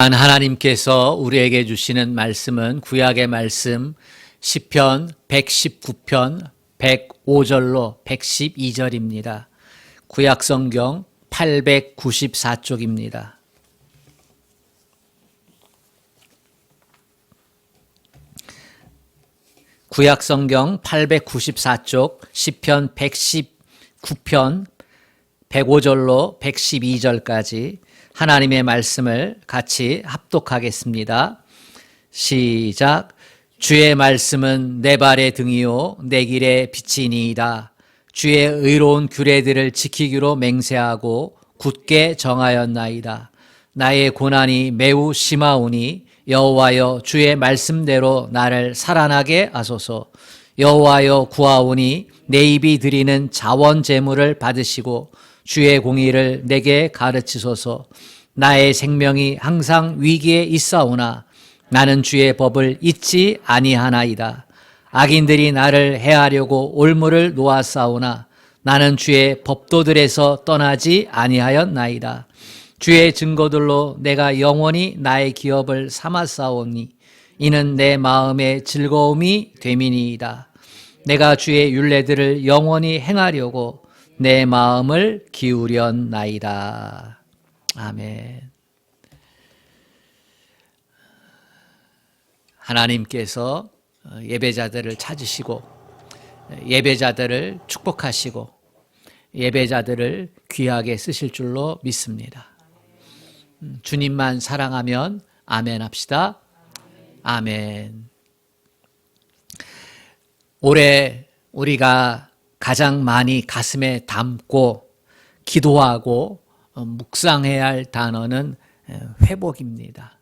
하나님께서 우리에게 주시는 말씀은 구약의 말씀 시편 119편 105절로 112절입니다. 구약성경 894쪽입니다. 구약성경 894쪽 시편 119편 105절로 112절까지 하나님의 말씀을 같이 합독하겠습니다. 시작. 주의 말씀은 내 발의 등이요 내 길의 빛이니이다. 주의 의로운 규례들을 지키기로 맹세하고 굳게 정하였나이다. 나의 고난이 매우 심하오니 여호와여 주의 말씀대로 나를 살아나게 하소서. 여호와여 구하오니 내 입이 드리는 자원 제물을 받으시고 주의 공의를 내게 가르치소서. 나의 생명이 항상 위기에 있사오나 나는 주의 법을 잊지 아니하나이다. 악인들이 나를 해하려고 올무를 놓았사오나 나는 주의 법도들에서 떠나지 아니하였나이다. 주의 증거들로 내가 영원히 나의 기업을 삼았사오니 이는 내 마음의 즐거움이 됨이니이다. 내가 주의 율례들을 영원히 행하려고 내 마음을 기울였나이다. 아멘. 하나님께서 예배자들을 찾으시고 예배자들을 축복하시고 예배자들을 귀하게 쓰실 줄로 믿습니다. 주님만 사랑하면 아멘 합시다. 아멘. 올해 우리가 가장 많이 가슴에 담고 기도하고 묵상해야 할 단어는 회복입니다.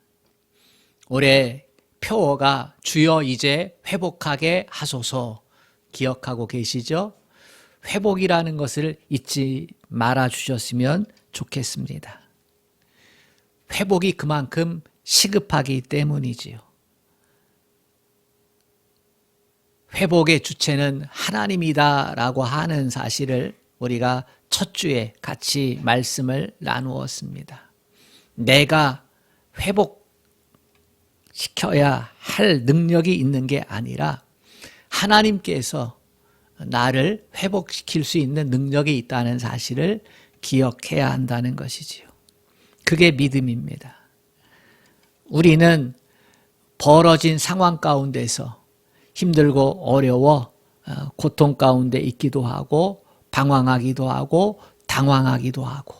올해 표어가 주여 이제 회복하게 하소서 기억하고 계시죠? 회복이라는 것을 잊지 말아 주셨으면 좋겠습니다. 회복이 그만큼 시급하기 때문이지요. 회복의 주체는 하나님이다라고 하는 사실을 우리가 첫 주에 같이 말씀을 나누었습니다. 내가 회복시켜야 할 능력이 있는 게 아니라 하나님께서 나를 회복시킬 수 있는 능력이 있다는 사실을 기억해야 한다는 것이지요. 그게 믿음입니다. 우리는 벌어진 상황 가운데서 힘들고 어려워 고통 가운데 있기도 하고 방황하기도 하고 당황하기도 하고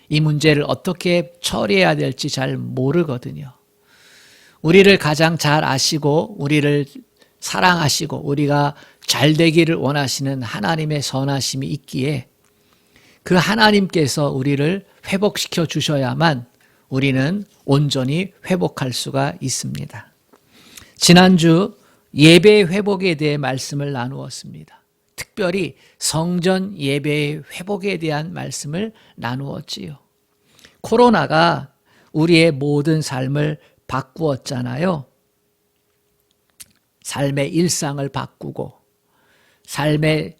이 문제를 어떻게 처리해야 될지 잘 모르거든요. 우리를 가장 잘 아시고 우리를 사랑하시고 우리가 잘 되기를 원하시는 하나님의 선하심이 있기에 그 하나님께서 우리를 회복시켜 주셔야만 우리는 온전히 회복할 수가 있습니다. 지난주 예배 회복에 대해 말씀을 나누었습니다. 특별히 성전 예배의 회복에 대한 말씀을 나누었지요. 코로나가 우리의 모든 삶을 바꾸었잖아요. 삶의 일상을 바꾸고 삶의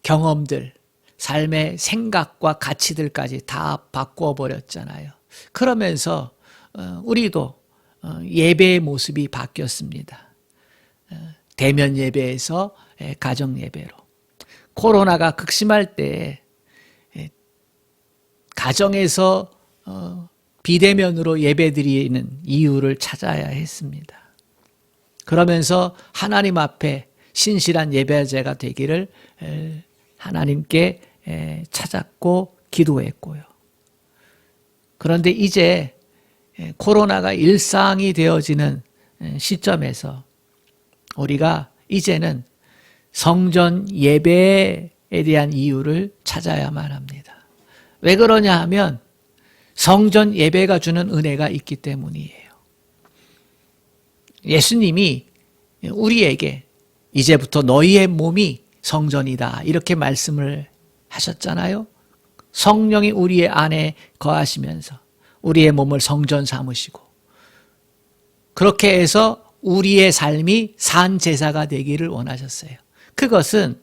경험들, 삶의 생각과 가치들까지 다 바꾸어 버렸잖아요. 그러면서 우리도 예배의 모습이 바뀌었습니다. 대면 예배에서 가정 예배로. 코로나가 극심할 때 가정에서 비대면으로 예배드리는 이유를 찾아야 했습니다. 그러면서 하나님 앞에 신실한 예배자가 되기를 하나님께 찾았고 기도했고요. 그런데 이제 코로나가 일상이 되어지는 시점에서 우리가 이제는 성전 예배에 대한 이유를 찾아야만 합니다. 왜 그러냐 하면 성전 예배가 주는 은혜가 있기 때문이에요. 예수님이 우리에게 이제부터 너희의 몸이 성전이다 이렇게 말씀을 하셨잖아요. 성령이 우리의 안에 거하시면서 우리의 몸을 성전 삼으시고 그렇게 해서 우리의 삶이 산 제사가 되기를 원하셨어요. 그것은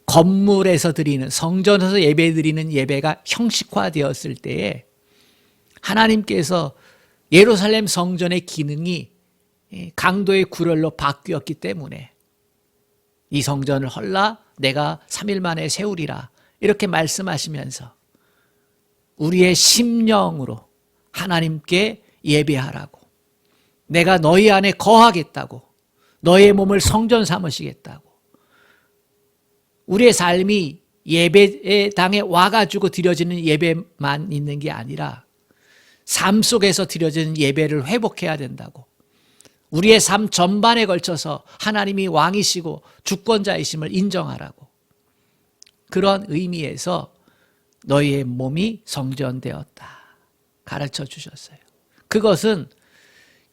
건물에서 드리는 성전에서 예배 드리는 예배가 형식화되었을 때에 하나님께서 예루살렘 성전의 기능이 강도의 굴혈로 바뀌었기 때문에 이 성전을 헐라 내가 3일 만에 세우리라 이렇게 말씀하시면서 우리의 심령으로 하나님께 예배하라고, 내가 너희 안에 거하겠다고, 너의 몸을 성전 삼으시겠다고, 우리의 삶이 예배당에 와가지고 드려지는 예배만 있는 게 아니라 삶 속에서 드려지는 예배를 회복해야 된다고, 우리의 삶 전반에 걸쳐서 하나님이 왕이시고 주권자이심을 인정하라고, 그런 의미에서 너희의 몸이 성전되었다 가르쳐 주셨어요. 그것은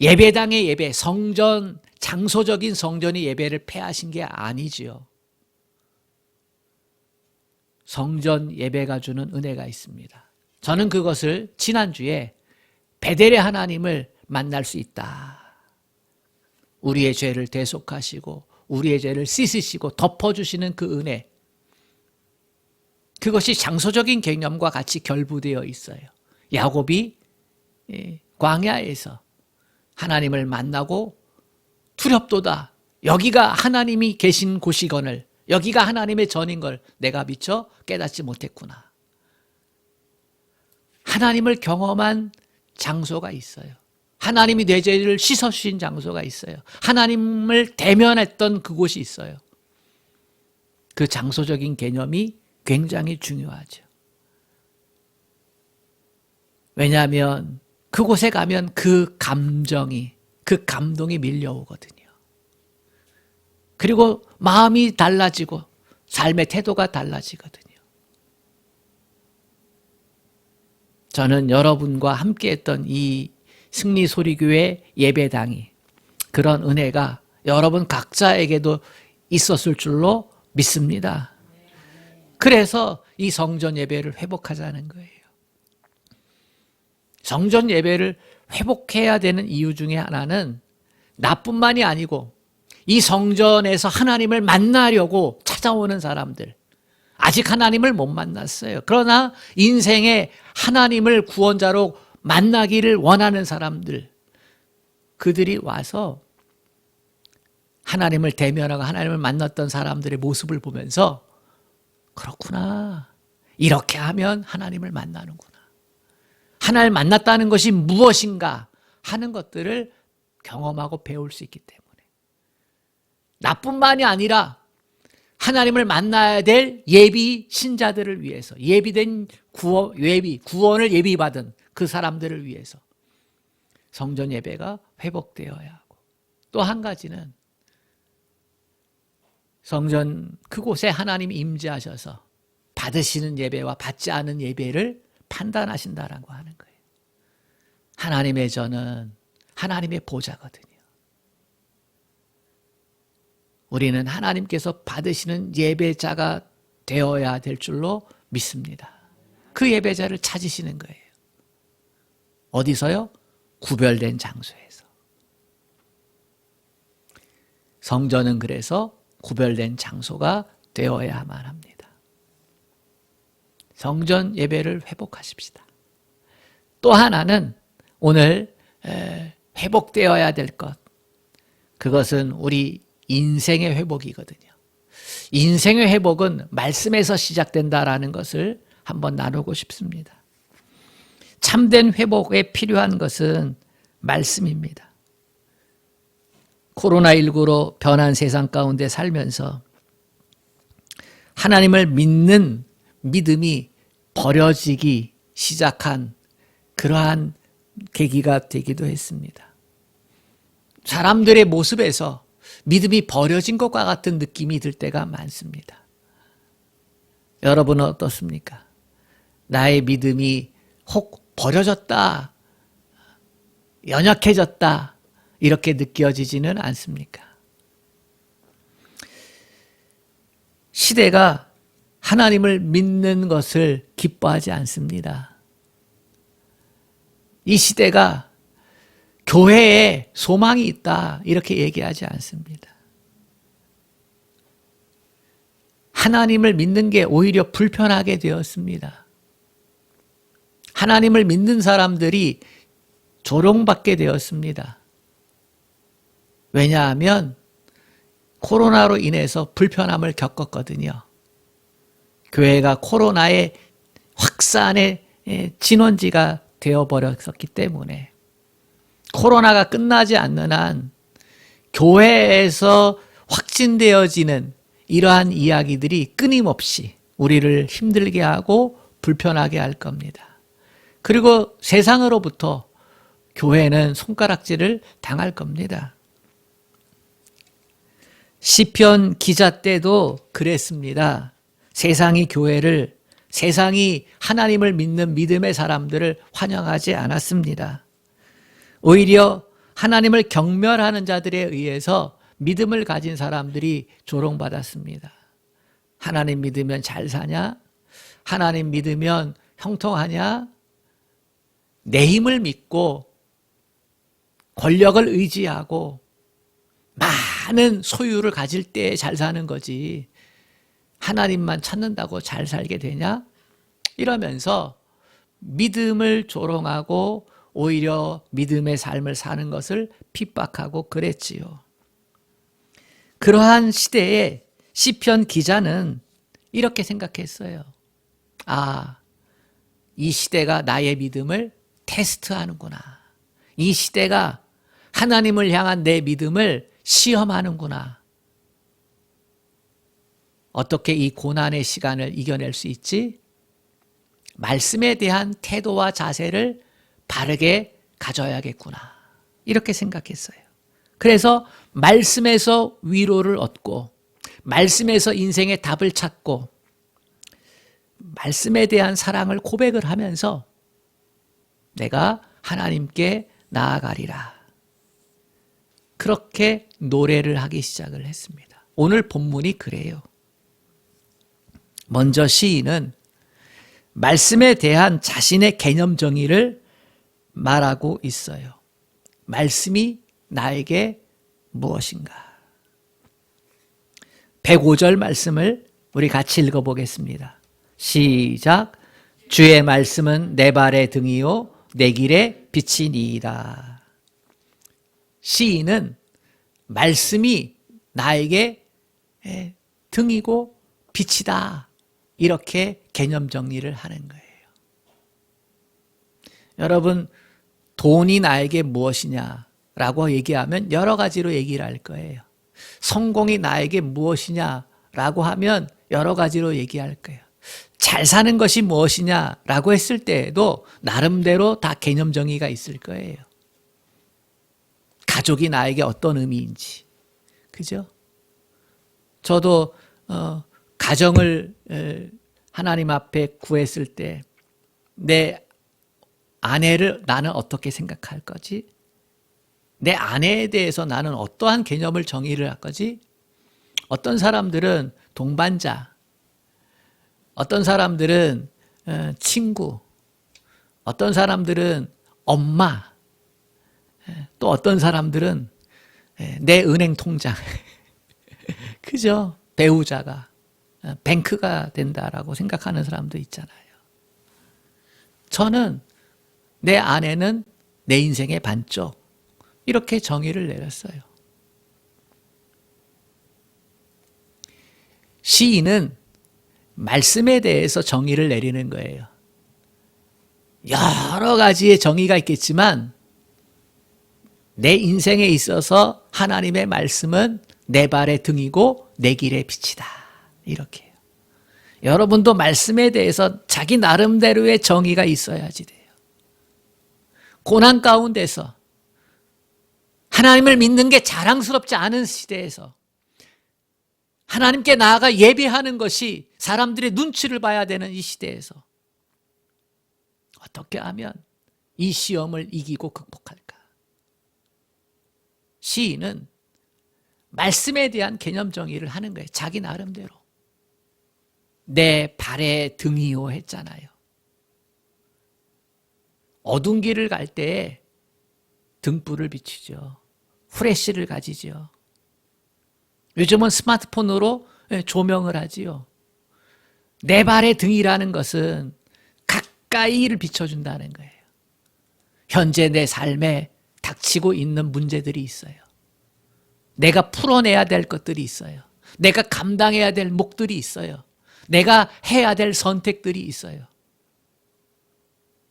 예배당의 예배, 성전, 장소적인 성전의 예배를 폐하신 게 아니지요. 성전 예배가 주는 은혜가 있습니다. 저는 그것을 지난주에 베델의 하나님을 만날 수 있다. 우리의 죄를 대속하시고 우리의 죄를 씻으시고 덮어주시는 그 은혜, 그것이 장소적인 개념과 같이 결부되어 있어요. 야곱이 광야에서 하나님을 만나고 두렵도다, 여기가 하나님이 계신 곳이거늘, 여기가 하나님의 전인 걸 내가 미처 깨닫지 못했구나. 하나님을 경험한 장소가 있어요. 하나님이 내 죄를 씻어주신 장소가 있어요. 하나님을 대면했던 그곳이 있어요. 그 장소적인 개념이 굉장히 중요하죠. 왜냐하면 그곳에 가면 그 감정이, 그 감동이 밀려오거든요. 그리고 마음이 달라지고 삶의 태도가 달라지거든요. 저는 여러분과 함께했던 이 승리소리교회 예배당이 그런 은혜가 여러분 각자에게도 있었을 줄로 믿습니다. 그래서 이 성전 예배를 회복하자는 거예요. 성전 예배를 회복해야 되는 이유 중에 하나는 나뿐만이 아니고 이 성전에서 하나님을 만나려고 찾아오는 사람들, 아직 하나님을 못 만났어요. 그러나 인생에 하나님을 구원자로 만나기를 원하는 사람들, 그들이 와서 하나님을 대면하고 하나님을 만났던 사람들의 모습을 보면서 그렇구나, 이렇게 하면 하나님을 만나는구나, 하나님을 만났다는 것이 무엇인가 하는 것들을 경험하고 배울 수 있기 때문에, 나뿐만이 아니라 하나님을 만나야 될 예비 신자들을 위해서, 예비된 구원을 예비받은 그 사람들을 위해서 성전 예배가 회복되어야 하고, 또 한 가지는 성전 그곳에 하나님이 임재하셔서 받으시는 예배와 받지 않은 예배를 판단하신다라고 하는 거예요. 하나님의 전은 하나님의 보좌거든요. 우리는 하나님께서 받으시는 예배자가 되어야 될 줄로 믿습니다. 그 예배자를 찾으시는 거예요. 어디서요? 구별된 장소에서. 성전은 그래서 구별된 장소가 되어야만 합니다. 성전 예배를 회복하십시다. 또 하나는 오늘 회복되어야 될 것, 그것은 우리 인생의 회복이거든요. 인생의 회복은 말씀에서 시작된다라는 것을 한번 나누고 싶습니다. 참된 회복에 필요한 것은 말씀입니다. 코로나19로 변한 세상 가운데 살면서 하나님을 믿는 믿음이 버려지기 시작한 그러한 계기가 되기도 했습니다. 사람들의 모습에서 믿음이 버려진 것과 같은 느낌이 들 때가 많습니다. 여러분은 어떻습니까? 나의 믿음이 혹 버려졌다, 연약해졌다, 이렇게 느껴지지는 않습니까? 시대가 하나님을 믿는 것을 기뻐하지 않습니다. 이 시대가 교회에 소망이 있다, 이렇게 얘기하지 않습니다. 하나님을 믿는 게 오히려 불편하게 되었습니다. 하나님을 믿는 사람들이 조롱받게 되었습니다. 왜냐하면 코로나로 인해서 불편함을 겪었거든요. 교회가 코로나의 확산의 진원지가 되어버렸었기 때문에 코로나가 끝나지 않는 한 교회에서 확진되어지는 이러한 이야기들이 끊임없이 우리를 힘들게 하고 불편하게 할 겁니다. 그리고 세상으로부터 교회는 손가락질을 당할 겁니다. 시편 기자 때도 그랬습니다. 세상이 하나님을 믿는 믿음의 사람들을 환영하지 않았습니다. 오히려 하나님을 경멸하는 자들에 의해서 믿음을 가진 사람들이 조롱받았습니다. 하나님 믿으면 잘 사냐? 하나님 믿으면 형통하냐? 내 힘을 믿고 권력을 의지하고 많은 소유를 가질 때 잘 사는 거지 하나님만 찾는다고 잘 살게 되냐? 이러면서 믿음을 조롱하고 오히려 믿음의 삶을 사는 것을 핍박하고 그랬지요. 그러한 시대에 시편 기자는 이렇게 생각했어요. 아, 이 시대가 나의 믿음을 테스트하는구나. 이 시대가 하나님을 향한 내 믿음을 시험하는구나. 어떻게 이 고난의 시간을 이겨낼 수 있지? 말씀에 대한 태도와 자세를 바르게 가져야겠구나. 이렇게 생각했어요. 그래서 말씀에서 위로를 얻고 말씀에서 인생의 답을 찾고 말씀에 대한 사랑을 고백을 하면서 내가 하나님께 나아가리라. 그렇게 노래를 하기 시작을 했습니다. 오늘 본문이 그래요. 먼저 시인은 말씀에 대한 자신의 개념 정의를 말하고 있어요. 말씀이 나에게 무엇인가? 105절 말씀을 우리 같이 읽어보겠습니다. 시작. 주의 말씀은 내 발의 등이요 내 길의 빛이니이다. 시인은 말씀이 나에게 등이고 빛이다. 이렇게 개념 정리를 하는 거예요. 여러분, 돈이 나에게 무엇이냐라고 얘기하면 여러 가지로 얘기를 할 거예요. 성공이 나에게 무엇이냐라고 하면 여러 가지로 얘기할 거예요. 잘 사는 것이 무엇이냐라고 했을 때에도 나름대로 다 개념 정의가 있을 거예요. 가족이 나에게 어떤 의미인지. 그죠? 저도 가정을 하나님 앞에 구했을 때 내 아내를 나는 어떻게 생각할 거지? 내 아내에 대해서 나는 어떠한 개념을 정의를 할 거지? 어떤 사람들은 동반자, 어떤 사람들은 친구, 어떤 사람들은 엄마, 또 어떤 사람들은 내 은행 통장. 그죠? 배우자가 뱅크가 된다라고 생각하는 사람도 있잖아요. 저는 내 아내는 내 인생의 반쪽 이렇게 정의를 내렸어요. 시인은 말씀에 대해서 정의를 내리는 거예요. 여러 가지의 정의가 있겠지만 내 인생에 있어서 하나님의 말씀은 내 발의 등이고 내 길의 빛이다. 이렇게 해요. 여러분도 말씀에 대해서 자기 나름대로의 정의가 있어야지 돼요. 고난 가운데서 하나님을 믿는 게 자랑스럽지 않은 시대에서 하나님께 나아가 예배하는 것이 사람들의 눈치를 봐야 되는 이 시대에서 어떻게 하면 이 시험을 이기고 극복할까? 시인은 말씀에 대한 개념 정의를 하는 거예요. 자기 나름대로. 내 발의 등이요 했잖아요. 어두운 길을 갈 때 등불을 비추죠. 후레쉬를 가지죠. 요즘은 스마트폰으로 조명을 하지요. 내 발의 등이라는 것은 가까이를 비춰준다는 거예요. 현재 내 삶에 닥치고 있는 문제들이 있어요. 내가 풀어내야 될 것들이 있어요. 내가 감당해야 될 몫들이 있어요. 내가 해야 될 선택들이 있어요.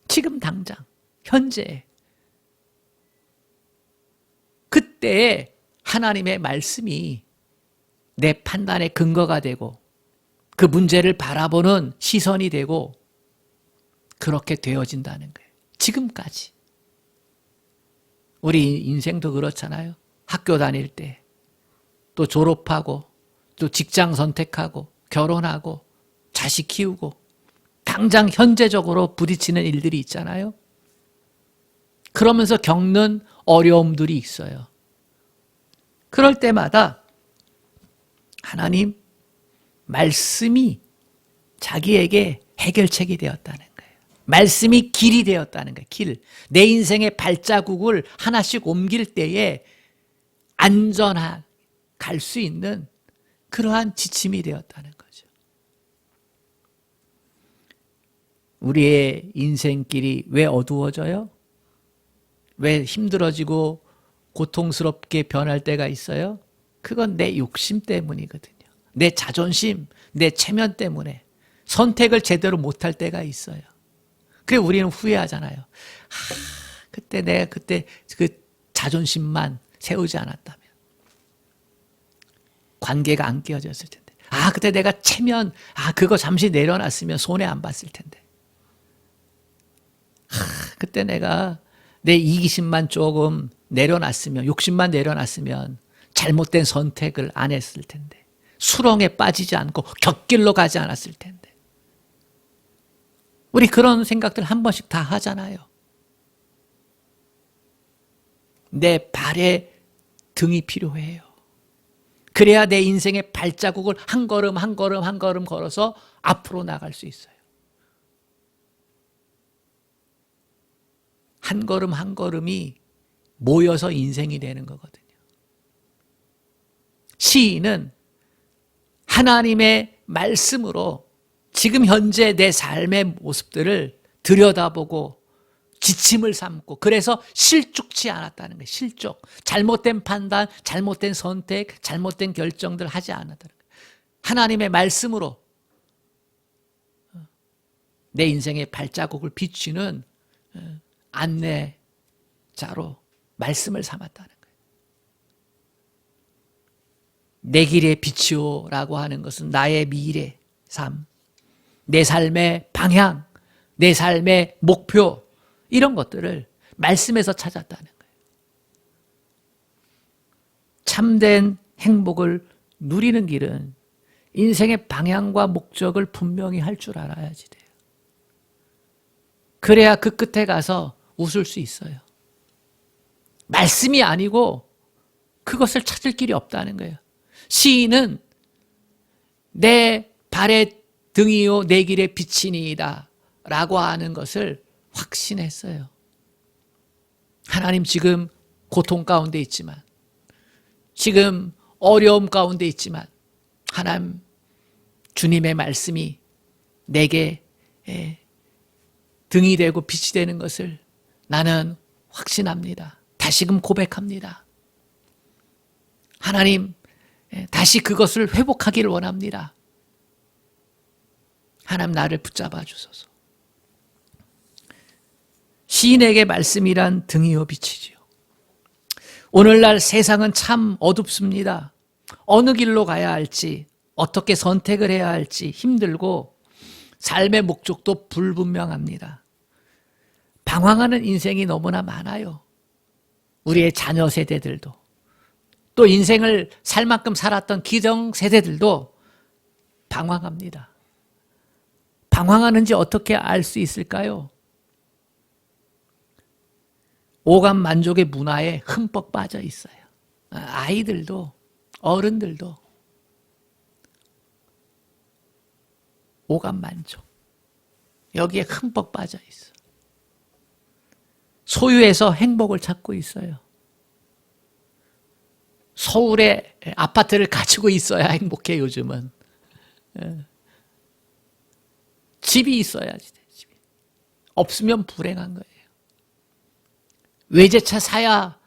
지금 당장, 현재. 그때 하나님의 말씀이 내 판단의 근거가 되고 그 문제를 바라보는 시선이 되고 그렇게 되어진다는 거예요. 지금까지. 우리 인생도 그렇잖아요. 학교 다닐 때, 또 졸업하고, 또 직장 선택하고, 결혼하고, 자식 키우고, 당장 현재적으로 부딪히는 일들이 있잖아요. 그러면서 겪는 어려움들이 있어요. 그럴 때마다 하나님 말씀이 자기에게 해결책이 되었다는 거예요. 말씀이 길이 되었다는 거예요. 길. 내 인생의 발자국을 하나씩 옮길 때에 안전한 갈 수 있는 그러한 지침이 되었다는 거죠. 우리의 인생길이 왜 어두워져요? 왜 힘들어지고 고통스럽게 변할 때가 있어요? 그건 내 욕심 때문이거든요. 내 자존심, 내 체면 때문에 선택을 제대로 못할 때가 있어요. 그래서 우리는 후회하잖아요. 그때 내가 그때 그 자존심만 세우지 않았다면, 관계가 안 깨어졌을 텐데, 그때 내가 체면, 그거 잠시 내려놨으면 손해 안 봤을 텐데, 그때 내가 내 이기심만 조금 내려놨으면, 욕심만 내려놨으면 잘못된 선택을 안 했을 텐데, 수렁에 빠지지 않고 곁길로 가지 않았을 텐데. 우리 그런 생각들 한 번씩 다 하잖아요. 내 발에 등이 필요해요. 그래야 내 인생의 발자국을 한 걸음 한 걸음 한 걸음 걸어서 앞으로 나갈 수 있어요. 한 걸음 한 걸음이 모여서 인생이 되는 거거든요. 시인은 하나님의 말씀으로 지금 현재 내 삶의 모습들을 들여다보고 지침을 삼고, 그래서 실족치 않았다는 거예요. 실족. 잘못된 판단, 잘못된 선택, 잘못된 결정들 하지 않았다는 거예요. 하나님의 말씀으로 내 인생의 발자국을 비추는 안내자로 말씀을 삼았다는 거예요. 내 길의 빛이오라고 하는 것은 나의 미래, 삶, 내 삶의 방향, 내 삶의 목표, 이런 것들을 말씀에서 찾았다는 거예요. 참된 행복을 누리는 길은 인생의 방향과 목적을 분명히 할 줄 알아야지 돼요. 그래야 그 끝에 가서 웃을 수 있어요. 말씀이 아니고 그것을 찾을 길이 없다는 거예요. 시인은 내 발의 등이요 내 길의 빛이니이다 라고 하는 것을 확신했어요. 하나님, 지금 고통 가운데 있지만, 지금 어려움 가운데 있지만, 하나님, 주님의 말씀이 내게 등이 되고 빛이 되는 것을 나는 확신합니다. 다시금 고백합니다. 하나님, 다시 그것을 회복하기를 원합니다. 하나님, 나를 붙잡아 주소서. 시인에게 말씀이란 등이요 빛이지요. 오늘날 세상은 참 어둡습니다. 어느 길로 가야 할지, 어떻게 선택을 해야 할지 힘들고 삶의 목적도 불분명합니다. 방황하는 인생이 너무나 많아요. 우리의 자녀 세대들도, 또 인생을 살 만큼 살았던 기성 세대들도 방황합니다. 방황하는지 어떻게 알 수 있을까요? 오감 만족의 문화에 흠뻑 빠져 있어요. 아이들도 어른들도 오감 만족, 여기에 흠뻑 빠져 있어. 소유해서 행복을 찾고 있어요. 서울에 아파트를 가지고 있어야 행복해, 요즘은. 집이 있어야지 돼, 집이. 없으면 불행한 거예요. 외제차 사야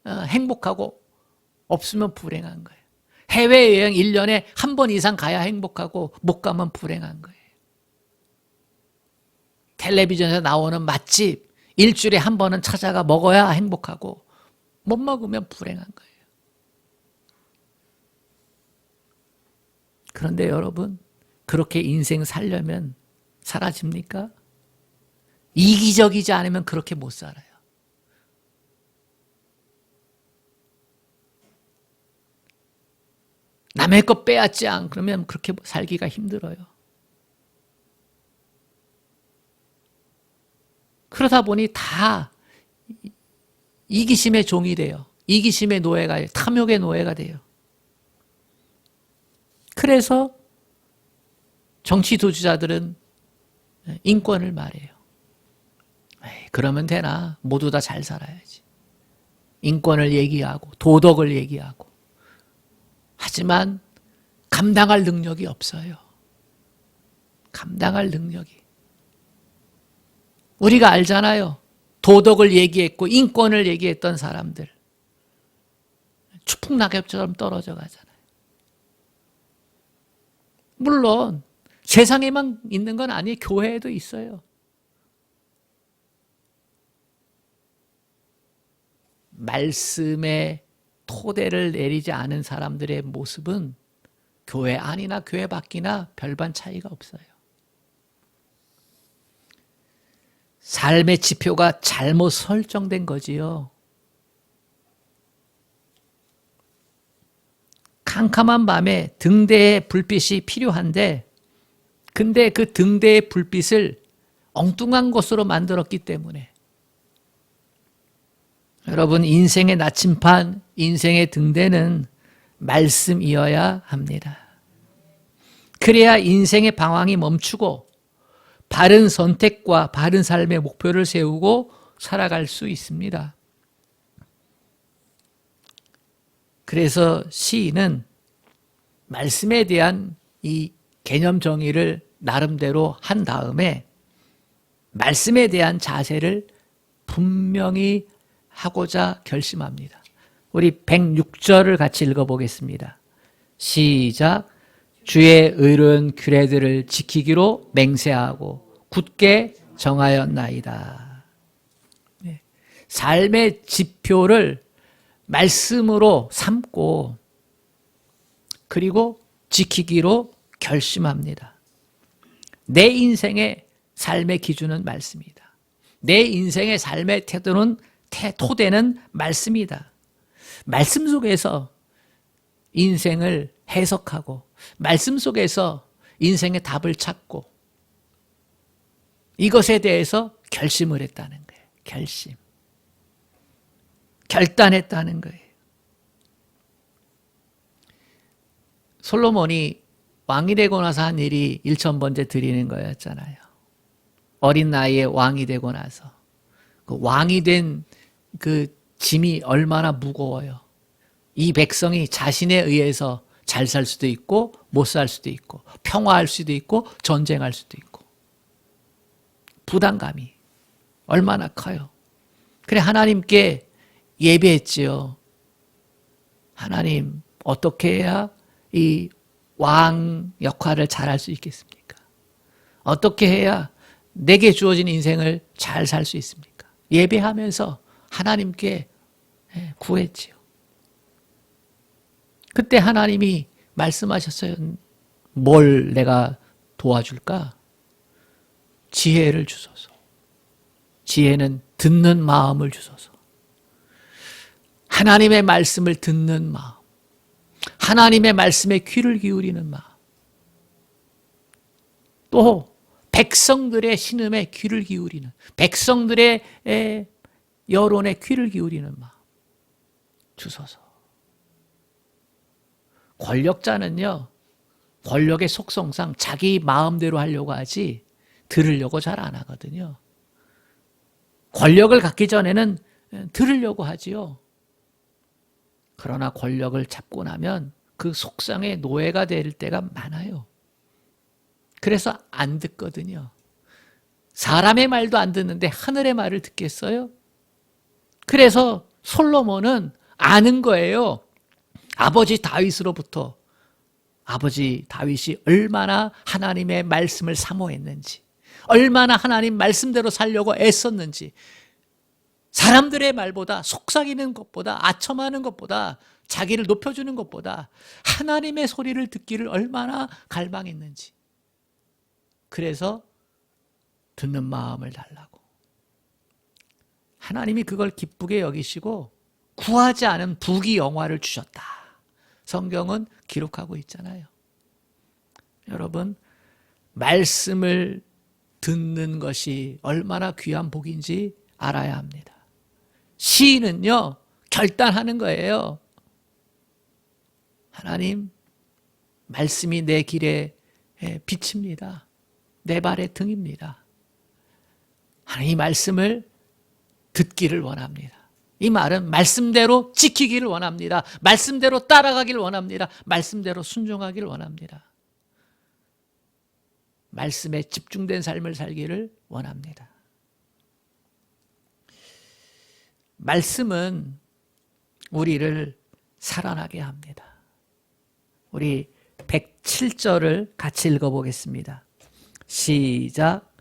행복하고 없으면 불행한 거예요. 해외여행 1년에 한 번 이상 가야 행복하고 못 가면 불행한 거예요. 텔레비전에서 나오는 맛집 일주일에 한 번은 찾아가 먹어야 행복하고 못 먹으면 불행한 거예요. 그런데 여러분, 그렇게 인생 살려면 사라집니까? 이기적이지 않으면 그렇게 못 살아요. 남의 것 빼앗지 않으면 그렇게 살기가 힘들어요. 그러다 보니 다 이기심의 종이 돼요. 이기심의 노예가 돼요. 탐욕의 노예가 돼요. 그래서 정치 도주자들은 인권을 말해요. 에이, 그러면 되나? 모두 다 잘 살아야지. 인권을 얘기하고 도덕을 얘기하고. 하지만 감당할 능력이 없어요. 감당할 능력이. 우리가 알잖아요. 도덕을 얘기했고 인권을 얘기했던 사람들. 추풍낙엽처럼 떨어져 가잖아요. 물론 세상에만 있는 건 아니에요. 교회에도 있어요. 말씀의 토대를 내리지 않은 사람들의 모습은 교회 안이나 교회 밖이나 별반 차이가 없어요. 삶의 지표가 잘못 설정된 거지요. 캄캄한 밤에 등대의 불빛이 필요한데 근데 그 등대의 불빛을 엉뚱한 것으로 만들었기 때문에 여러분, 인생의 나침판, 인생의 등대는 말씀이어야 합니다. 그래야 인생의 방황이 멈추고 바른 선택과 바른 삶의 목표를 세우고 살아갈 수 있습니다. 그래서 시인은 말씀에 대한 이 개념 정의를 나름대로 한 다음에 말씀에 대한 자세를 분명히 하고자 결심합니다. 우리 106절을 같이 읽어보겠습니다. 시작. 주의 의로운 규례들을 지키기로 맹세하고 굳게 정하였나이다. 네. 삶의 지표를 말씀으로 삼고 그리고 지키기로 결심합니다. 내 인생의 삶의 기준은 말씀이다. 내 인생의 삶의 토대는 말씀이다. 말씀 속에서 인생을 해석하고 말씀 속에서 인생의 답을 찾고 이것에 대해서 결심을 했다는 거예요. 결심. 결단했다는 거예요. 솔로몬이 왕이 되고 나서 한 일이 1000번째 드리는 거였잖아요. 어린 나이에 왕이 되고 나서 그 왕이 된 그 짐이 얼마나 무거워요. 이 백성이 자신에 의해서 잘 살 수도 있고 못 살 수도 있고 평화할 수도 있고 전쟁할 수도 있고 부담감이 얼마나 커요. 그래 하나님께 예배했지요. 하나님 어떻게 해야 이 왕 역할을 잘할 수 있겠습니까? 어떻게 해야 내게 주어진 인생을 잘 살 수 있습니까? 예배하면서 하나님께 구했지요. 그때 하나님이 말씀하셨어요. 뭘 내가 도와줄까? 지혜를 주소서. 지혜는 듣는 마음을 주소서. 하나님의 말씀을 듣는 마음. 하나님의 말씀에 귀를 기울이는 마음. 또 백성들의 신음에 귀를 기울이는, 백성들의 여론에 귀를 기울이는 마음 주소서. 권력자는요, 권력의 속성상 자기 마음대로 하려고 하지 들으려고 잘 안 하거든요. 권력을 갖기 전에는 들으려고 하지요. 그러나 권력을 잡고 나면 그 속성의 노예가 될 때가 많아요. 그래서 안 듣거든요. 사람의 말도 안 듣는데 하늘의 말을 듣겠어요? 그래서 솔로몬은 아는 거예요. 아버지 다윗으로부터 아버지 다윗이 얼마나 하나님의 말씀을 사모했는지, 얼마나 하나님 말씀대로 살려고 애썼는지, 사람들의 말보다, 속삭이는 것보다, 아첨하는 것보다, 자기를 높여주는 것보다 하나님의 소리를 듣기를 얼마나 갈망했는지. 그래서 듣는 마음을 달라고. 하나님이 그걸 기쁘게 여기시고 구하지 않은 부귀영화를 주셨다. 성경은 기록하고 있잖아요. 여러분, 말씀을 듣는 것이 얼마나 귀한 복인지 알아야 합니다. 시인은요, 결단하는 거예요. 하나님, 말씀이 내 길에 빛입니다. 내 발의 등입니다. 하나님, 이 말씀을 듣기를 원합니다. 이 말은 말씀대로 지키기를 원합니다. 말씀대로 따라가기를 원합니다. 말씀대로 순종하기를 원합니다. 말씀에 집중된 삶을 살기를 원합니다. 말씀은 우리를 살아나게 합니다. 우리 107절을 같이 읽어보겠습니다. 시작.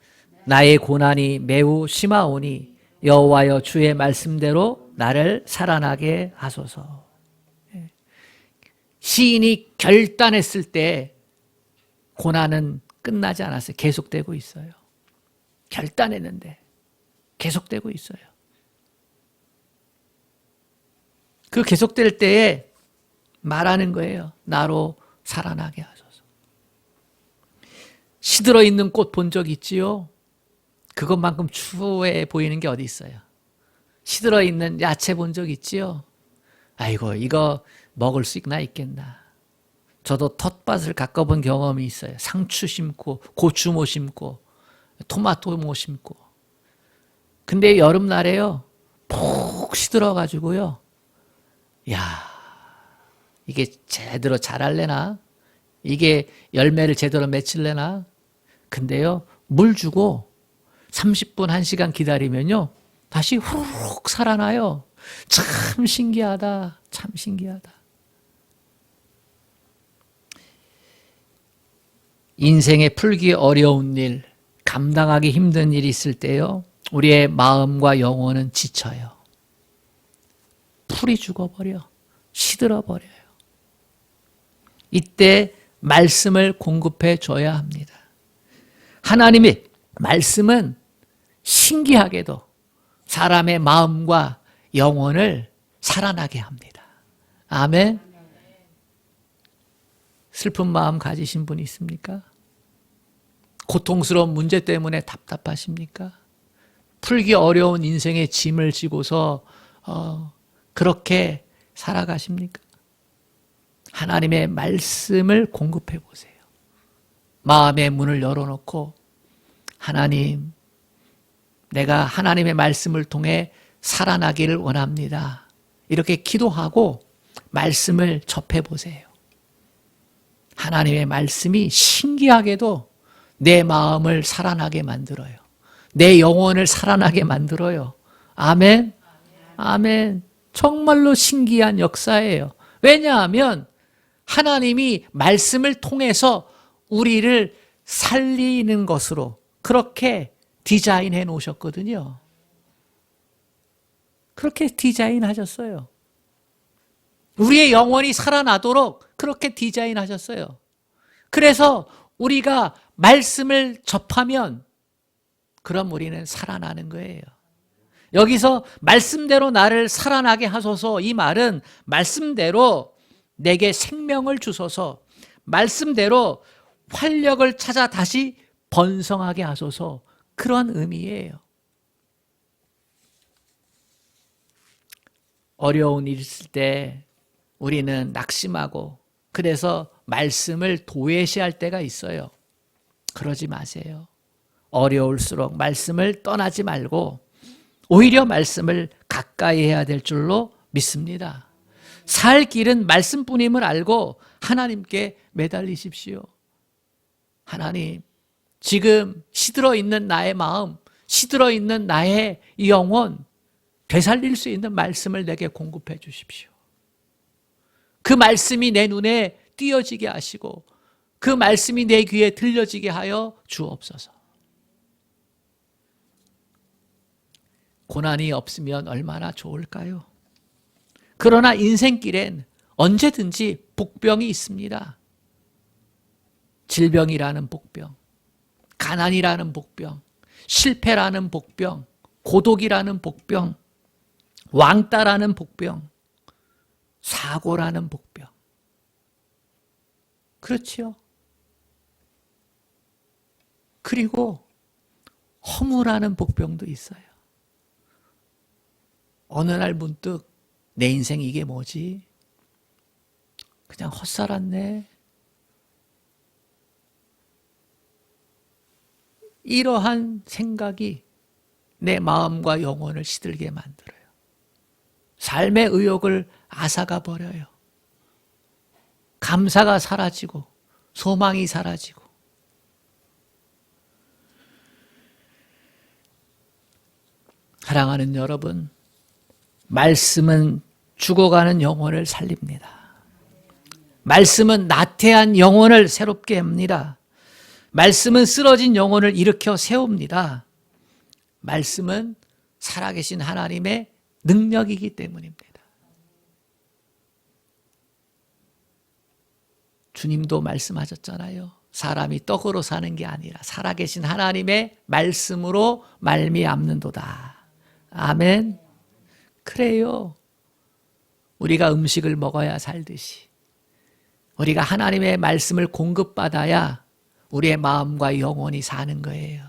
나의 고난이 매우 심하오니 여호와여 주의 말씀대로 나를 살아나게 하소서. 시인이 결단했을 때 고난은 끝나지 않았어요. 계속되고 있어요. 결단했는데 계속되고 있어요. 그 계속될 때에 말하는 거예요. 나로 살아나게 하소서. 시들어 있는 꽃 본 적 있지요? 그것만큼 추해 보이는 게 어디 있어요? 시들어 있는 야채 본 적 있지요? 아이고, 이거 먹을 수 있겠나? 저도 텃밭을 가꿔본 경험이 있어요. 상추 심고, 고추 모 심고, 토마토 모 심고. 근데 여름날에요, 푹 시들어가지고요. 야, 이게 제대로 자랄래나? 이게 열매를 제대로 맺힐래나? 근데요, 물 주고 30분, 1시간 기다리면요, 다시 후루룩 살아나요. 참 신기하다. 참 신기하다. 인생에 풀기 어려운 일, 감당하기 힘든 일이 있을 때요, 우리의 마음과 영혼은 지쳐요. 풀이 죽어버려. 시들어버려요. 이때 말씀을 공급해 줘야 합니다. 하나님의 말씀은 신기하게도 사람의 마음과 영혼을 살아나게 합니다. 아멘. 슬픈 마음 가지신 분 있습니까? 고통스러운 문제 때문에 답답하십니까? 풀기 어려운 인생의 짐을 지고서 그렇게 살아가십니까? 하나님의 말씀을 공급해 보세요. 마음의 문을 열어놓고 하나님, 내가 하나님의 말씀을 통해 살아나기를 원합니다. 이렇게 기도하고 말씀을 접해 보세요. 하나님의 말씀이 신기하게도 내 마음을 살아나게 만들어요. 내 영혼을 살아나게 만들어요. 아멘. 아멘. 정말로 신기한 역사예요. 왜냐하면 하나님이 말씀을 통해서 우리를 살리는 것으로 그렇게 디자인해 놓으셨거든요. 그렇게 디자인하셨어요. 우리의 영혼이 살아나도록 그렇게 디자인하셨어요. 그래서 우리가 말씀을 접하면 그럼 우리는 살아나는 거예요. 여기서 말씀대로 나를 살아나게 하소서, 이 말은 말씀대로 내게 생명을 주소서, 말씀대로 활력을 찾아 다시 번성하게 하소서, 그런 의미예요. 어려운 일 있을 때 우리는 낙심하고 그래서 말씀을 도외시할 때가 있어요. 그러지 마세요. 어려울수록 말씀을 떠나지 말고 오히려 말씀을 가까이 해야 될 줄로 믿습니다. 살 길은 말씀뿐임을 알고 하나님께 매달리십시오. 하나님, 지금 시들어 있는 나의 마음, 시들어 있는 나의 영혼 되살릴 수 있는 말씀을 내게 공급해 주십시오. 그 말씀이 내 눈에 띄어지게 하시고 그 말씀이 내 귀에 들려지게 하여 주옵소서. 고난이 없으면 얼마나 좋을까요? 그러나 인생길엔 언제든지 복병이 있습니다. 질병이라는 복병, 가난이라는 복병, 실패라는 복병, 고독이라는 복병, 왕따라는 복병, 사고라는 복병. 그렇지요? 그리고 허무라는 복병도 있어요. 어느 날 문득 내 인생 이게 뭐지? 그냥 헛살았네. 이러한 생각이 내 마음과 영혼을 시들게 만들어요. 삶의 의욕을 앗아가 버려요. 감사가 사라지고 소망이 사라지고. 사랑하는 여러분, 말씀은 죽어가는 영혼을 살립니다. 말씀은 나태한 영혼을 새롭게 합니다. 말씀은 쓰러진 영혼을 일으켜 세웁니다. 말씀은 살아계신 하나님의 능력이기 때문입니다. 주님도 말씀하셨잖아요. 사람이 떡으로 사는 게 아니라 살아계신 하나님의 말씀으로 말미암는도다. 아멘. 그래요. 우리가 음식을 먹어야 살듯이 우리가 하나님의 말씀을 공급받아야 우리의 마음과 영혼이 사는 거예요.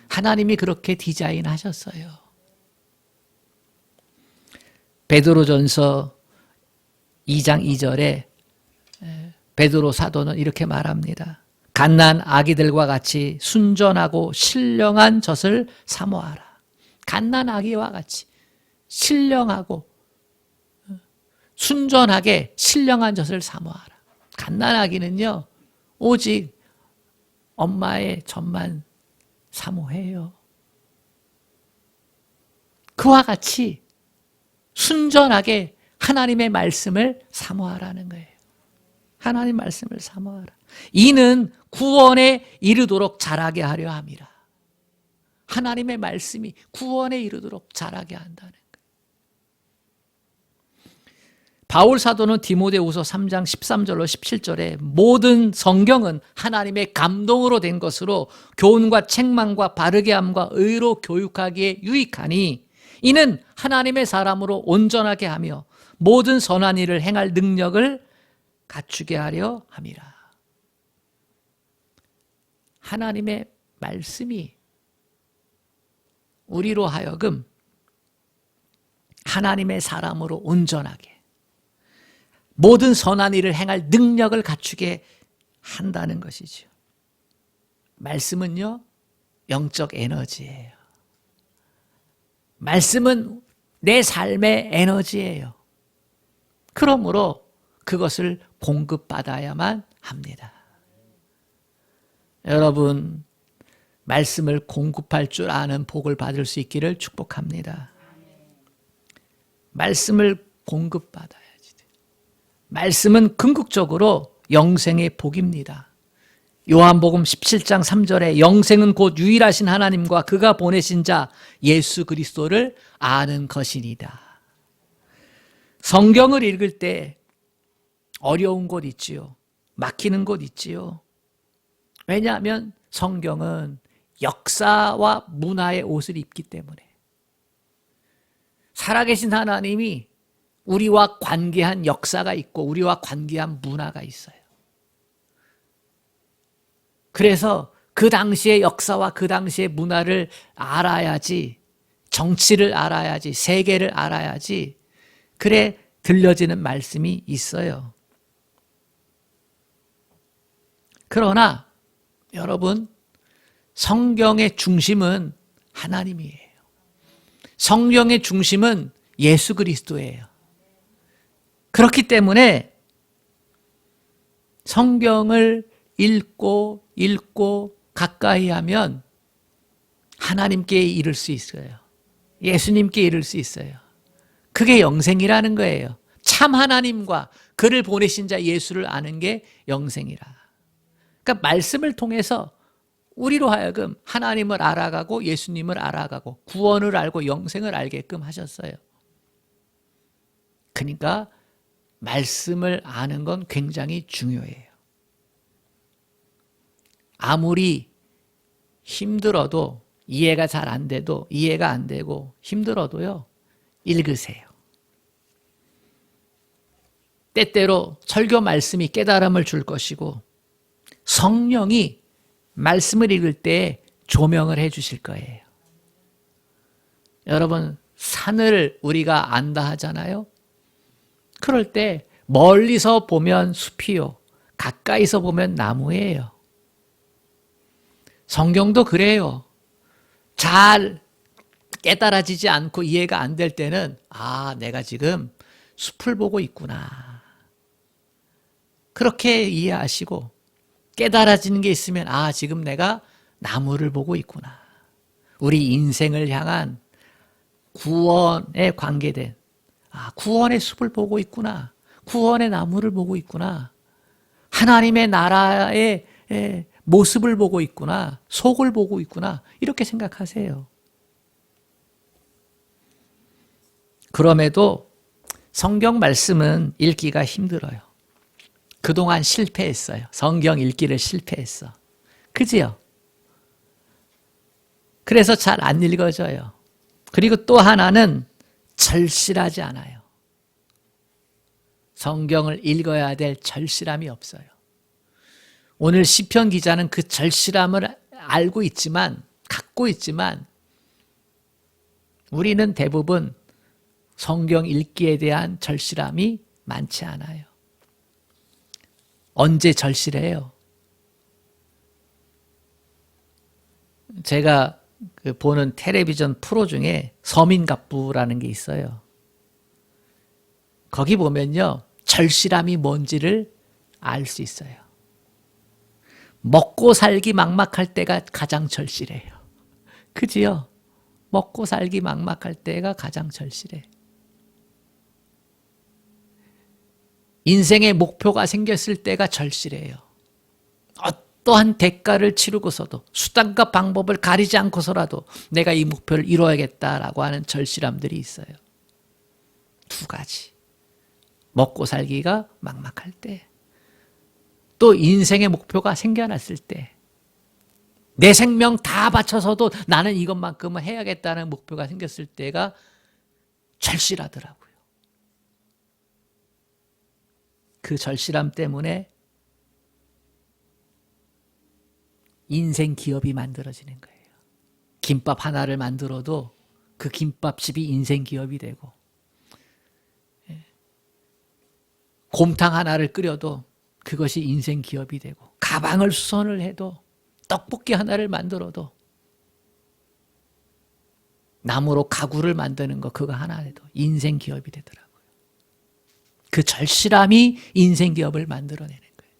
하나님이 그렇게 디자인하셨어요. 베드로전서 2장 2절에 베드로 사도는 이렇게 말합니다. 갓난 아기들과 같이 순전하고 신령한 젖을 사모하라. 갓난 아기와 같이 신령하고 순전하게 신령한 젖을 사모하라. 갓난 아기는요, 오직 엄마의 젖만 사모해요. 그와 같이 순전하게 하나님의 말씀을 사모하라는 거예요. 하나님 말씀을 사모하라. 이는 구원에 이르도록 자라게 하려 함이라. 하나님의 말씀이 구원에 이르도록 자라게 한다는 거예요. 바울 사도는 디모데후서 3장 13절로 17절에 모든 성경은 하나님의 감동으로 된 것으로 교훈과 책망과 바르게 함과 의로 교육하기에 유익하니 이는 하나님의 사람으로 온전하게 하며 모든 선한 일을 행할 능력을 갖추게 하려 함이라. 하나님의 말씀이 우리로 하여금 하나님의 사람으로 온전하게 모든 선한 일을 행할 능력을 갖추게 한다는 것이죠. 말씀은요, 영적 에너지예요. 말씀은 내 삶의 에너지예요. 그러므로 그것을 공급받아야만 합니다. 여러분, 말씀을 공급할 줄 아는 복을 받을 수 있기를 축복합니다. 말씀을 공급받아야지. 말씀은 궁극적으로 영생의 복입니다. 요한복음 17장 3절에 영생은 곧 유일하신 하나님과 그가 보내신 자 예수 그리스도를 아는 것이니이다. 성경을 읽을 때 어려운 곳 있지요. 막히는 곳 있지요. 왜냐하면 성경은 역사와 문화의 옷을 입기 때문에 살아계신 하나님이 우리와 관계한 역사가 있고 우리와 관계한 문화가 있어요. 그래서 그 당시의 역사와 그 당시의 문화를 알아야지, 정치를 알아야지, 세계를 알아야지, 그래 들려지는 말씀이 있어요. 그러나 여러분, 성경의 중심은 하나님이에요. 성경의 중심은 예수 그리스도예요. 그렇기 때문에 성경을 읽고 가까이 하면 하나님께 이를 수 있어요. 예수님께 이를 수 있어요. 그게 영생이라는 거예요. 참 하나님과 그를 보내신 자 예수를 아는 게 영생이라. 그러니까 말씀을 통해서 우리로 하여금 하나님을 알아가고 예수님을 알아가고 구원을 알고 영생을 알게끔 하셨어요. 그러니까 말씀을 아는 건 굉장히 중요해요. 아무리 힘들어도 이해가 잘 안 돼도 이해가 안 되고 힘들어도요. 읽으세요. 때때로 설교 말씀이 깨달음을 줄 것이고 성령이 말씀을 읽을 때 조명을 해 주실 거예요. 여러분 산을 우리가 안다 하잖아요. 그럴 때 멀리서 보면 숲이요. 가까이서 보면 나무예요. 성경도 그래요. 잘 깨달아지지 않고 이해가 안 될 때는 아, 내가 지금 숲을 보고 있구나. 그렇게 이해하시고 깨달아지는 게 있으면 아, 지금 내가 나무를 보고 있구나. 우리 인생을 향한 구원에 관계된 구원의 숲을 보고 있구나. 구원의 나무를 보고 있구나. 하나님의 나라의 모습을 보고 있구나. 속을 보고 있구나. 이렇게 생각하세요. 그럼에도 성경 말씀은 읽기가 힘들어요. 그동안 실패했어요. 성경 읽기를 실패했어. 그지요? 그래서 잘 안 읽어져요. 그리고 또 하나는 절실하지 않아요. 성경을 읽어야 될 절실함이 없어요. 오늘 시편 기자는 그 절실함을 알고 있지만, 갖고 있지만, 우리는 대부분 성경 읽기에 대한 절실함이 많지 않아요. 언제 절실해요? 제가 보는 텔레비전 프로 중에 서민갑부라는 게 있어요. 거기 보면요, 절실함이 뭔지를 알 수 있어요. 먹고 살기 막막할 때가 가장 절실해요. 그지요? 먹고 살기 막막할 때가 가장 절실해. 인생의 목표가 생겼을 때가 절실해요. 어떠한 대가를 치르고서도 수단과 방법을 가리지 않고서라도 내가 이 목표를 이루어야겠다라고 하는 절실함들이 있어요. 두 가지. 먹고 살기가 막막할 때, 또 인생의 목표가 생겨났을 때, 내 생명 다 바쳐서도 나는 이것만큼은 해야겠다는 목표가 생겼을 때가 절실하더라고요. 그 절실함 때문에 인생 기업이 만들어지는 거예요. 김밥 하나를 만들어도 그 김밥집이 인생 기업이 되고, 곰탕 하나를 끓여도 그것이 인생 기업이 되고, 가방을 수선을 해도, 떡볶이 하나를 만들어도, 나무로 가구를 만드는 거 그거 하나 해도 인생 기업이 되더라고요. 그 절실함이 인생 기업을 만들어내는 거예요.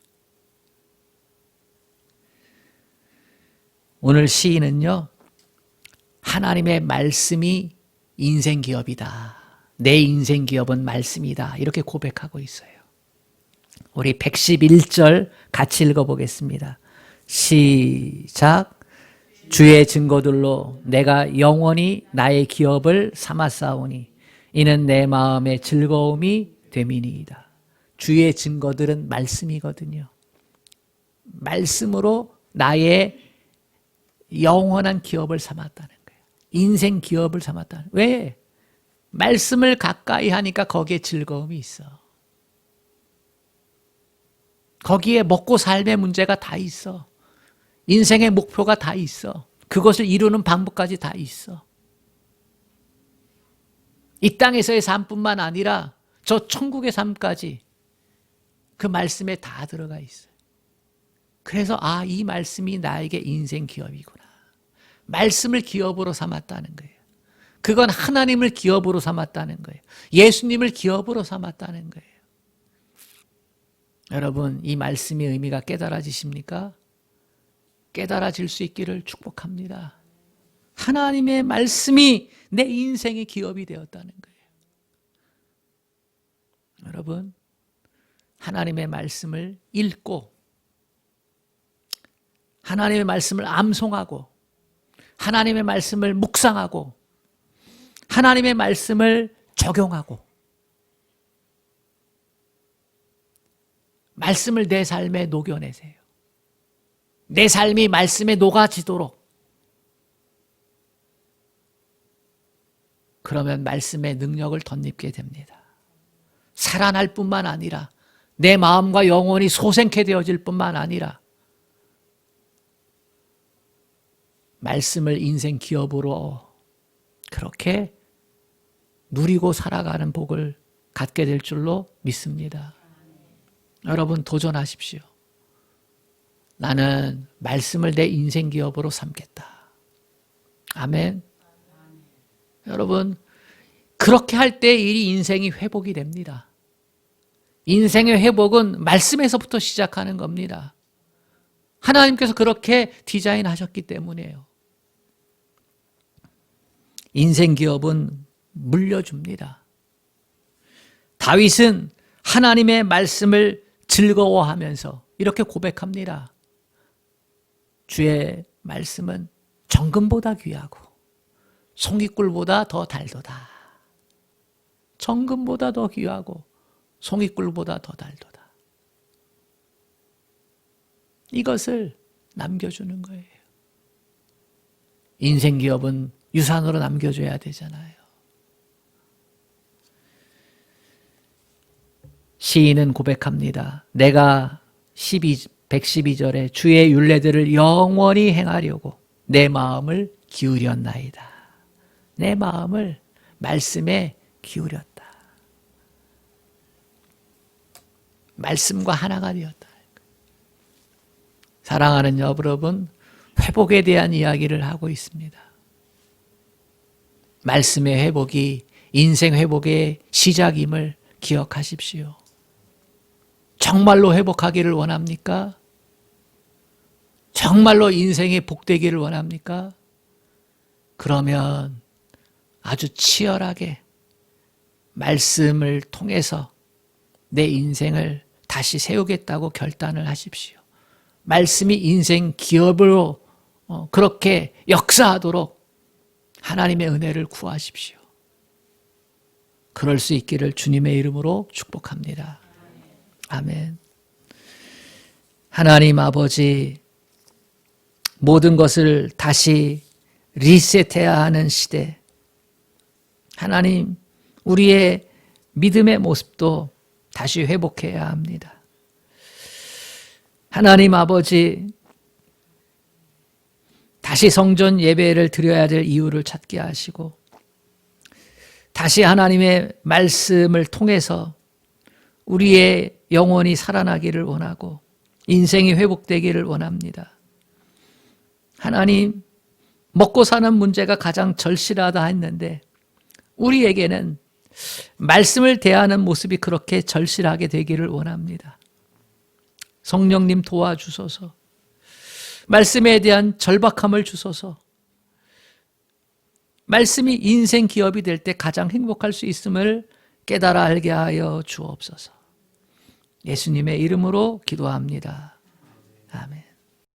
오늘 시인은요, 하나님의 말씀이 인생 기업이다. 내 인생 기업은 말씀이다. 이렇게 고백하고 있어요. 우리 111절 같이 읽어보겠습니다. 시작. 주의 증거들로 내가 영원히 나의 기업을 삼았사오니 이는 내 마음의 즐거움이 됨이니이다. 주의 증거들은 말씀이거든요. 말씀으로 나의 영원한 기업을 삼았다는 거예요. 인생 기업을 삼았다는 거예요. 왜? 말씀을 가까이 하니까 거기에 즐거움이 있어. 거기에 먹고 삶의 문제가 다 있어. 인생의 목표가 다 있어. 그것을 이루는 방법까지 다 있어. 이 땅에서의 삶뿐만 아니라 저 천국의 삶까지 그 말씀에 다 들어가 있어요. 그래서 이 말씀이 나에게 인생 기업이구나. 말씀을 기업으로 삼았다는 거예요. 그건 하나님을 기업으로 삼았다는 거예요. 예수님을 기업으로 삼았다는 거예요. 여러분, 이 말씀의 의미가 깨달아지십니까? 깨달아질 수 있기를 축복합니다. 하나님의 말씀이 내 인생의 기업이 되었다는 거예요. 여러분, 하나님의 말씀을 읽고 하나님의 말씀을 암송하고 하나님의 말씀을 묵상하고 하나님의 말씀을 적용하고 말씀을 내 삶에 녹여내세요. 내 삶이 말씀에 녹아지도록. 그러면 말씀의 능력을 덧입게 됩니다. 살아날 뿐만 아니라 내 마음과 영혼이 소생케 되어질 뿐만 아니라 말씀을 인생 기업으로 그렇게 누리고 살아가는 복을 갖게 될 줄로 믿습니다. 여러분 도전하십시오. 나는 말씀을 내 인생 기업으로 삼겠다. 아멘. 여러분 그렇게 할 때 이 인생이 회복이 됩니다. 인생의 회복은 말씀에서부터 시작하는 겁니다. 하나님께서 그렇게 디자인하셨기 때문이에요. 인생 기업은 물려줍니다. 다윗은 하나님의 말씀을 즐거워하면서 이렇게 고백합니다. 주의 말씀은 정금보다 귀하고 송이꿀보다 더 달도다. 정금보다 더 귀하고 송이꿀보다 더 달도다. 이것을 남겨주는 거예요. 인생 기업은 유산으로 남겨줘야 되잖아요. 시인은 고백합니다. 내가 112절에 주의 율례들을 영원히 행하려고 내 마음을 기울였나이다. 내 마음을 말씀에 기울였다. 말씀과 하나가 되었다. 사랑하는 여러분, 회복에 대한 이야기를 하고 있습니다. 말씀의 회복이 인생 회복의 시작임을 기억하십시오. 정말로 회복하기를 원합니까? 정말로 인생의 복되기를 원합니까? 그러면 아주 치열하게 말씀을 통해서 내 인생을 다시 세우겠다고 결단을 하십시오. 말씀이 인생 기업으로 그렇게 역사하도록 하나님의 은혜를 구하십시오. 그럴 수 있기를 주님의 이름으로 축복합니다. 아멘. 하나님 아버지, 모든 것을 다시 리셋해야 하는 시대. 하나님, 우리의 믿음의 모습도 다시 회복해야 합니다. 하나님 아버지, 다시 성전 예배를 드려야 될 이유를 찾게 하시고 다시 하나님의 말씀을 통해서 우리의 영혼이 살아나기를 원하고 인생이 회복되기를 원합니다. 하나님, 먹고 사는 문제가 가장 절실하다 했는데 우리에게는 말씀을 대하는 모습이 그렇게 절실하게 되기를 원합니다. 성령님 도와주소서. 말씀에 대한 절박함을 주소서. 말씀이 인생 기업이 될 때 가장 행복할 수 있음을 깨달아 알게 하여 주옵소서. 예수님의 이름으로 기도합니다. 아멘.